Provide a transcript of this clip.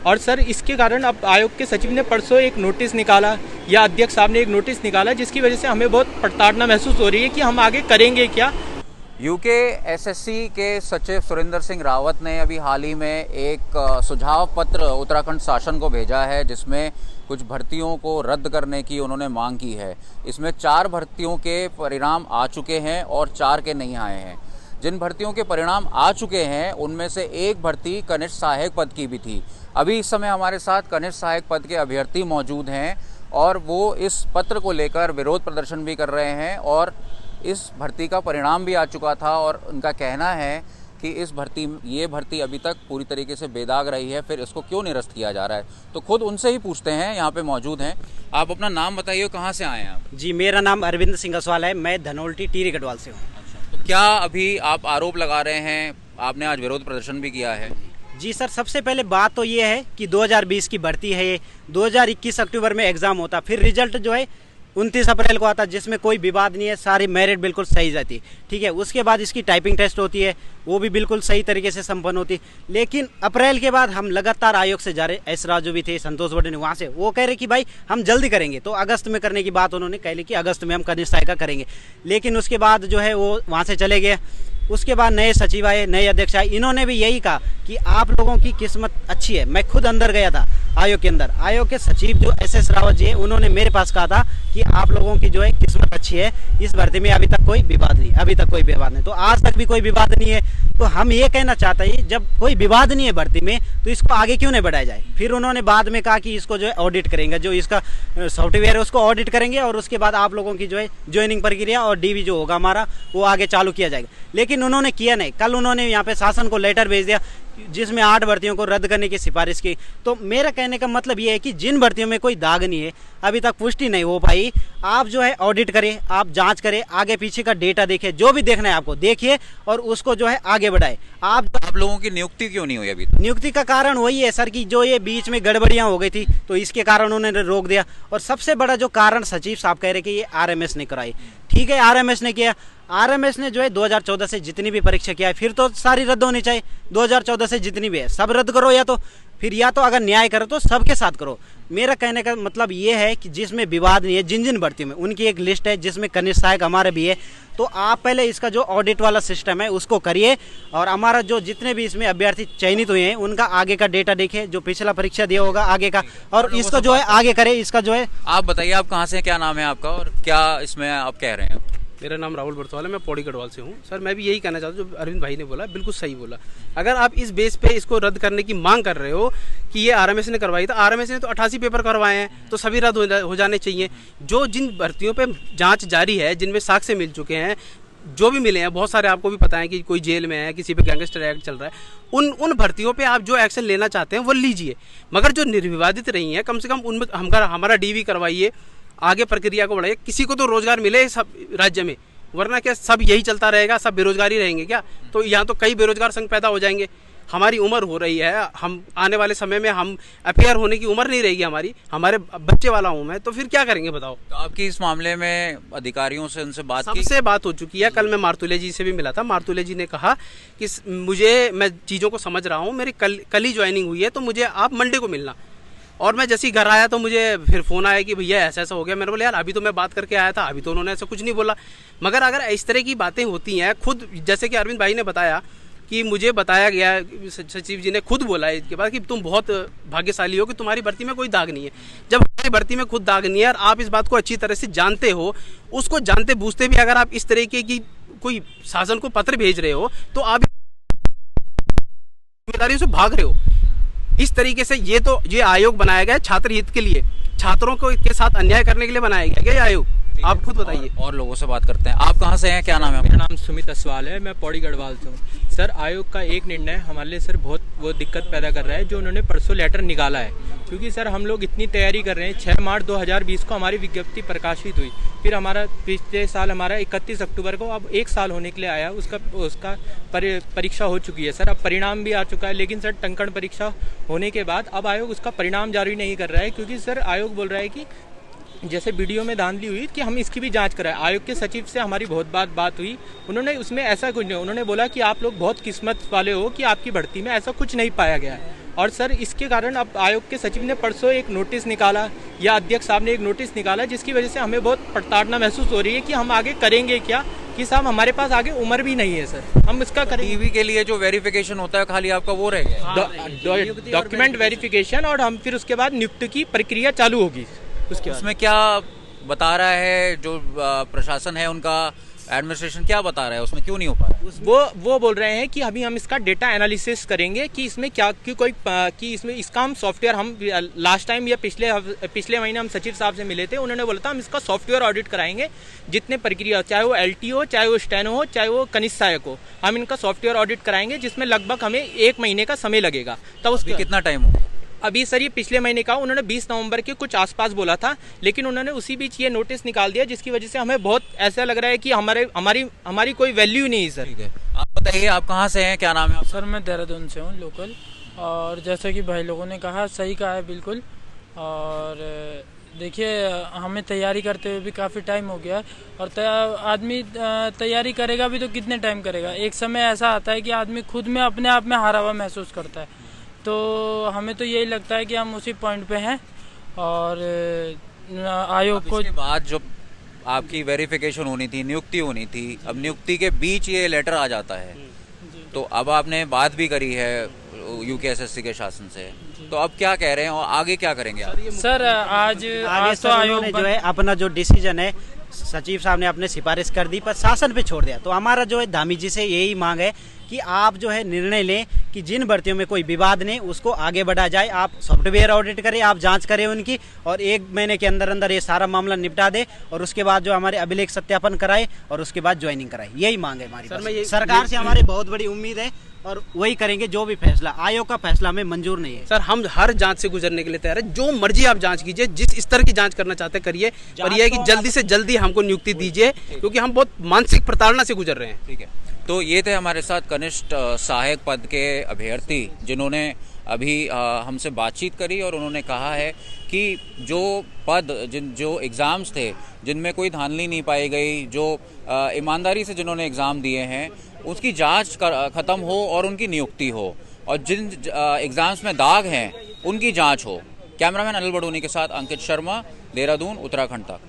और सर इसके कारण अब आयोग के सचिव ने परसों एक नोटिस निकाला या अध्यक्ष साहब ने एक नोटिस निकाला, जिसकी वजह से हमें बहुत प्रताड़ना महसूस हो रही है कि हम आगे करेंगे क्या। यूके एसएससी के सचिव सुरेंद्र सिंह रावत ने अभी हाल ही में एक सुझाव पत्र उत्तराखंड शासन को भेजा है, जिसमें कुछ भर्तियों को रद्द करने की उन्होंने मांग की है। इसमें 4 भर्तियों के परिणाम आ चुके हैं और 4 के नहीं आए हैं। जिन भर्तियों के परिणाम आ चुके हैं उनमें से एक भर्ती कनिष्ठ सहायक पद की भी थी। अभी इस समय हमारे साथ कनिष्ठ सहायक पद के अभ्यर्थी मौजूद हैं और वो इस पत्र को लेकर विरोध प्रदर्शन भी कर रहे हैं और इस भर्ती का परिणाम भी आ चुका था और उनका कहना है कि ये भर्ती अभी तक पूरी तरीके से बेदाग रही है, फिर इसको क्यों निरस्त किया जा रहा है। तो खुद उनसे ही पूछते हैं, यहाँ पे मौजूद हैं। आप अपना नाम बताइए, कहाँ से आए हैं आप? जी, मेरा नाम अरविंद सिंह असवाल है, मैं धनोल्टी टिहरी गढ़वाल से हूँ। अच्छा, तो क्या अभी आप आरोप लगा रहे हैं, आपने आज विरोध प्रदर्शन भी किया है? जी सर, सबसे पहले बात तो ये है कि 2020 की भर्ती है, ये 2021 अक्टूबर में एग्जाम होता, फिर रिजल्ट जो है 29 अप्रैल को आता, जिसमें कोई विवाद नहीं है, सारी मेरिट बिल्कुल सही जाती है। ठीक है, उसके बाद इसकी टाइपिंग टेस्ट होती है, वो भी बिल्कुल सही तरीके से संपन्न होती। लेकिन अप्रैल के बाद हम लगातार आयोग से जा रहे, एस राजू भी थे, संतोष बड़े ने, वहाँ से वो कह रहे कि भाई हम जल्दी करेंगे, तो अगस्त में करने की बात उन्होंने कह ली कि अगस्त में हम कनिष्ठ सहायक का करेंगे। लेकिन उसके बाद जो है वो वहाँ से चले गए। उसके बाद नए सचिव आए, नए अध्यक्ष आए, इन्होंने भी यही कहा कि आप लोगों की किस्मत अच्छी है। मैं खुद अंदर गया था आयोग के अंदर, आयोग के सचिव जो एस रावत जी है, उन्होंने मेरे पास कहा था कि आप लोगों की जो है किस्मत अच्छी है, इस भर्ती में अभी तक कोई विवाद नहीं, अभी तक कोई विवाद नहीं। तो आज तक भी कोई विवाद नहीं है। तो हम ये कहना चाहते हैं, जब कोई विवाद नहीं है भर्ती में, तो इसको आगे क्यों नहीं बढ़ाया जाए। फिर उन्होंने बाद में कहा कि इसको जो है ऑडिट करेंगे, जो इसका सॉफ्टवेयर है उसको ऑडिट करेंगे और उसके बाद आप लोगों की जो है ज्वाइनिंग प्रक्रिया और डीवी जो होगा हमारा, वो आगे चालू किया जाएगा। लेकिन उन्होंने किया नहीं। कल उन्होंने यहाँ पे शासन को लेटर भेज दिया जिसमें 8 भर्तियों को रद्द करने की सिफारिश की। तो मेरा कहने का मतलब ये है कि जिन भर्तियों में कोई दाग नहीं है, अभी तक पुष्टि नहीं हो पाई, आप जो है ऑडिट करें, आप जांच करें, आगे पीछे का डेटा देखें, जो भी देखना है आपको देखिए और उसको जो है आगे बढ़ाए। आप लोगों की नियुक्ति क्यों नहीं हुई अभी तक? नियुक्ति का कारण वही है सर कि जो ये बीच में गड़बड़ियां हो गई थी, तो इसके कारण उन्होंने रोक दिया। और सबसे बड़ा जो कारण सचिव साहब कह रहे कि ये आरएमएस ने कराई। ठीक है, आरएमएस ने किया, आरएमएस ने जो है 2014 से जितनी भी परीक्षा किया है, फिर तो सारी रद्द होनी चाहिए। 2014 से जितनी भी है सब रद्द करो, या तो अगर न्याय करो तो सबके साथ करो। मेरा कहने का मतलब ये है कि जिसमें विवाद नहीं है, जिन जिन भर्तियों में, उनकी एक लिस्ट है जिसमें कनिष्ठ सहायक हमारे भी है। तो आप पहले इसका जो ऑडिट वाला सिस्टम है उसको करिए और हमारा जो जितने भी इसमें अभ्यर्थी चयनित हुए हैं उनका आगे का डेटा देखिए, जो पिछला परीक्षा दिया होगा आगे का, और इसको जो है आगे करे। इसका जो है, आप बताइए, आप कहाँ से, क्या नाम है आपका और क्या इसमें आप कह रहे हैं? मेरा नाम राहुल बरतवाल है, मैं पौड़ी गढ़वाल से हूँ। सर मैं भी यही कहना चाहता हूँ, जो अरविंद भाई ने बोला बिल्कुल सही बोला। अगर आप इस बेस पे इसको रद्द करने की मांग कर रहे हो कि ये आरएमएस ने करवाई, तो आरएमएस ने तो 88 पेपर करवाए हैं, तो सभी रद्द हो जाने चाहिए। जो जिन भर्तियों पे जांच जारी है, जिनमें साक्ष्य मिल चुके हैं, जो भी मिले हैं, बहुत सारे आपको भी पता है कि कोई जेल में है, किसी पे गैंगस्टर एक्ट चल रहा है, उन भर्तियों पे आप जो एक्शन लेना चाहते हैं वो लीजिए। मगर जो निर्विवादित रही हैं, कम से कम उनमें हमारा डीवी करवाइए, आगे प्रक्रिया को बढ़ाइए। किसी को तो रोजगार मिले सब राज्य में, वरना क्या सब यही चलता रहेगा, सब बेरोजगारी रहेंगे क्या? तो यहाँ तो कई बेरोजगार संघ पैदा हो जाएंगे। हमारी उम्र हो रही है, हम आने वाले समय में हम अफेयर होने की उम्र नहीं रहेगी हमारी, हमारे बच्चे वाला हूँ मैं, तो फिर क्या करेंगे बताओ। तो आपकी इस मामले में अधिकारियों से उनसे सबसे बात हो चुकी है। कल मैं मारतुले जी से भी मिला था, मारतुले जी ने कहा कि मैं चीज़ों को समझ रहा हूँ, मेरी कल ही ज्वाइनिंग हुई है, तो मुझे आप मंडे को मिलना। और मैं जैसे ही घर आया तो मुझे फिर फ़ोन आया कि भैया ऐसा ऐसा हो गया। मैंने बोला यार अभी तो मैं बात करके आया था, अभी तो उन्होंने ऐसा कुछ नहीं बोला। मगर अगर इस तरह की बातें होती हैं, खुद जैसे कि अरविंद भाई ने बताया कि मुझे बताया गया, सचिव जी ने खुद बोला इसके बाद कि तुम बहुत भाग्यशाली हो कि तुम्हारी भर्ती में कोई दाग नहीं है। जब हमारी भर्ती में खुद दाग नहीं है और आप इस बात को अच्छी तरह से जानते हो, उसको जानते बूझते भी अगर आप इस तरीके की कोई शासन को पत्र भेज रहे हो, तो आप जिम्मेदारियों से भाग रहे हो। इस तरीके से ये आयोग बनाया गया छात्र हित के लिए, छात्रों को के साथ अन्याय करने के लिए बनाया गया ये आयोग। आप खुद बताइए। और लोगों से बात करते हैं। आप कहाँ से हैं, क्या नाम है? मेरा नाम सुमित असवाल है, मैं पौड़ी गढ़वाल से हूँ। सर आयोग का एक निर्णय हमारे लिए सर बहुत वो दिक्कत पैदा कर रहा है, जो उन्होंने परसों लेटर निकाला है। क्योंकि सर हम लोग इतनी तैयारी कर रहे हैं, 6 मार्च 2020 को हमारी विज्ञप्ति प्रकाशित हुई, फिर हमारा पिछले साल हमारा 31 अक्टूबर को अब 1 साल होने के लिए आया, उसका परीक्षा हो चुकी है सर, अब परिणाम भी आ चुका है। लेकिन सर टंकण परीक्षा होने के बाद अब आयोग उसका परिणाम जारी नहीं कर रहा है, क्योंकि सर आयोग बोल रहा है कि जैसे वीडियो में धांधली हुई कि हम इसकी भी जांच कराएं। आयोग के सचिव से हमारी बहुत बात हुई, उन्होंने उसमें ऐसा कुछ नहीं, उन्होंने बोला कि आप लोग बहुत किस्मत वाले हो कि आपकी भर्ती में ऐसा कुछ नहीं पाया गया है। और सर इसके कारण अब आयोग के सचिव ने परसों एक नोटिस निकाला या अध्यक्ष साहब ने एक नोटिस निकाला, जिसकी वजह से हमें बहुत प्रताड़ना महसूस हो रही है कि हम आगे करेंगे क्या, कि साहब हमारे पास आगे उम्र भी नहीं है सर, हम इसका करेंगे। टीवी के लिए जो वेरिफिकेशन होता है खाली आपका वो रह गया, डॉक्यूमेंट वेरिफिकेशन, और हम फिर उसके बाद नियुक्ति की प्रक्रिया चालू होगी। उसमें क्या बता रहा है जो प्रशासन है, उनका एडमिनिस्ट्रेशन क्या बता रहा है, उसमें क्यों नहीं हो पा रहा? वो बोल रहे हैं कि अभी हम इसका डेटा एनालिसिस करेंगे कि इसमें क्या कि इसमें इसका हम सॉफ्टवेयर, हम लास्ट टाइम या पिछले महीने हम सचिव साहब से मिले थे, उन्होंने बोला था हम इसका सॉफ्टवेयर ऑडिट कराएंगे, जितने प्रक्रिया, चाहे वो LT हो, चाहे वो स्टेनो हो, चाहे वो कनिष्ठ सहायक हो, हम इनका सॉफ्टवेयर ऑडिट कराएंगे, जिसमें लगभग हमें 1 महीने का समय लगेगा। तब उसका कितना टाइम हो? अभी सर ये पिछले महीने का उन्होंने 20 नवंबर के कुछ आसपास बोला था, लेकिन उन्होंने उसी बीच ये नोटिस निकाल दिया, जिसकी वजह से हमें बहुत ऐसा लग रहा है कि हमारी कोई वैल्यू नहीं है सर। ठीक है, आप बताइए आप कहाँ से हैं, क्या नाम है? सर मैं देहरादून से हूँ लोकल, और जैसा कि भाई लोगों ने कहा सही कहा है बिल्कुल। और देखिए हमें तैयारी करते हुए भी काफ़ी टाइम हो गया है, और आदमी तैयारी करेगा भी तो कितने टाइम करेगा, एक समय ऐसा आता है कि आदमी खुद में अपने आप में हारा हुआ महसूस करता है। तो हमें तो यही लगता है कि हम उसी पॉइंट पे हैं, और आयोग को इसके बाद जो आपकी वेरिफिकेशन होनी थी, नियुक्ति होनी थी, अब नियुक्ति के बीच ये लेटर आ जाता है, तो अब आपने बात भी करी है UKSSC के शासन से, तो अब क्या कह रहे हैं और आगे क्या करेंगे आप? सर आज तो आयोग ने जो है अपना जो डिसीजन है, सचिव साहब ने अपने सिफारिश कर दी पर शासन पे छोड़ दिया। तो हमारा जो है धामी जी से यही मांग है कि आप जो है निर्णय लें कि जिन भर्तियों में कोई विवाद नहीं उसको आगे बढ़ा जाए, आप सॉफ्टवेयर ऑडिट करें, आप जांच करें उनकी, और 1 महीने के अंदर अंदर ये सारा मामला निपटा दे, और उसके बाद जो हमारे अभिलेख सत्यापन कराए और उसके बाद ज्वाइनिंग कराए। यही मांग है हमारी। सरकार से हमारी बहुत बड़ी उम्मीद है और वही करेंगे जो भी फैसला, आयोग का फैसला हमें मंजूर नहीं है। सर हम हर जांच से गुजरने के लिए तैयार है, जो मर्जी आप जांच कीजिए, जिस स्तर की जांच करना चाहते करिए, पर यह है कि जल्दी से जल्दी हमको नियुक्ति दीजिए, क्योंकि हम बहुत मानसिक प्रताड़ना से गुजर रहे हैं। ठीक है, तो ये थे हमारे साथ कनिष्ठ सहायक पद के अभ्यर्थी, जिन्होंने अभी हमसे बातचीत करी, और उन्होंने कहा है कि जो पद जो एग्ज़ाम्स थे जिनमें कोई धांधली नहीं पाई गई, जो ईमानदारी से जिन्होंने एग्ज़ाम दिए हैं उसकी जांच ख़त्म हो और उनकी नियुक्ति हो, और जिन एग्ज़ाम्स में दाग हैं उनकी जांच हो। कैमरामैन अनिल बडोनी के साथ अंकित शर्मा, देहरादून, उत्तराखंड तक।